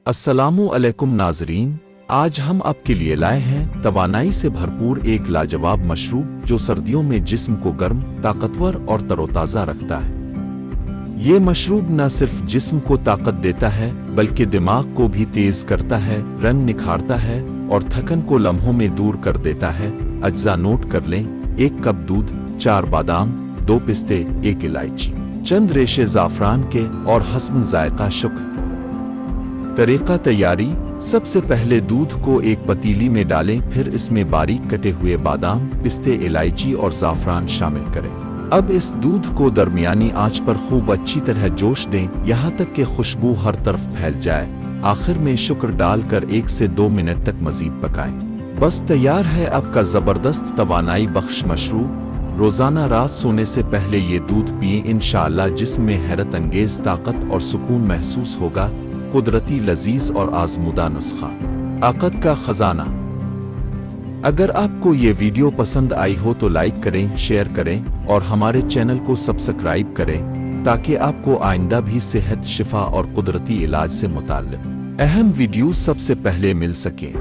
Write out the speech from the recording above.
अस्सलामु अलैकुम नाज़रीन, आज हम आपके लिए लाए हैं तवानाई से भरपूर एक लाजवाब मशरूब जो सर्दियों में जिस्म को गर्म, ताकतवर और तरोताज़ा रखता है। ये मशरूब न सिर्फ जिस्म को ताकत देता है बल्कि दिमाग को भी तेज करता है, रंग निखारता है और थकन को लम्हों में दूर कर देता है। अज्जा नोट कर लें: 1 कप दूध, 4 बादाम, 2 पिस्ते, 1 इलायची, चंद रेशे ज़ाफ़रान के और हस्ब ज़ायक़ा शुक्र। तरीक़ा तैयारी: सबसे पहले दूध को एक पतीली में डालें, फिर इसमें बारीक कटे हुए बादाम, पिस्ते, इलायची और ज़ाफ़रान शामिल करें। अब इस दूध को दरमियानी आंच पर खूब अच्छी तरह जोश दें, यहाँ तक कि खुशबू हर तरफ फैल जाए। आखिर में शुक्र डालकर 1 से 2 मिनट तक मज़ीद पकाएं। बस तैयार है आपका ज़बरदस्त तवानाई बख्श मशरूब। रोज़ाना रात सोने से पहले ये दूध पिएं, इंशाअल्लाह जिस्म में हैरत अंगेज़ ताकत और सुकून महसूस होगा। कुदरती, लजीज और आज़मूदा नुस्खा, ताकत का खजाना। अगर आपको ये वीडियो पसंद आई हो तो लाइक करें, शेयर करें और हमारे चैनल को सब्सक्राइब करें ताकि आपको आइंदा भी सेहत, शिफा और कुदरती इलाज से मुताल्लिक़ अहम वीडियोस सबसे पहले मिल सकें।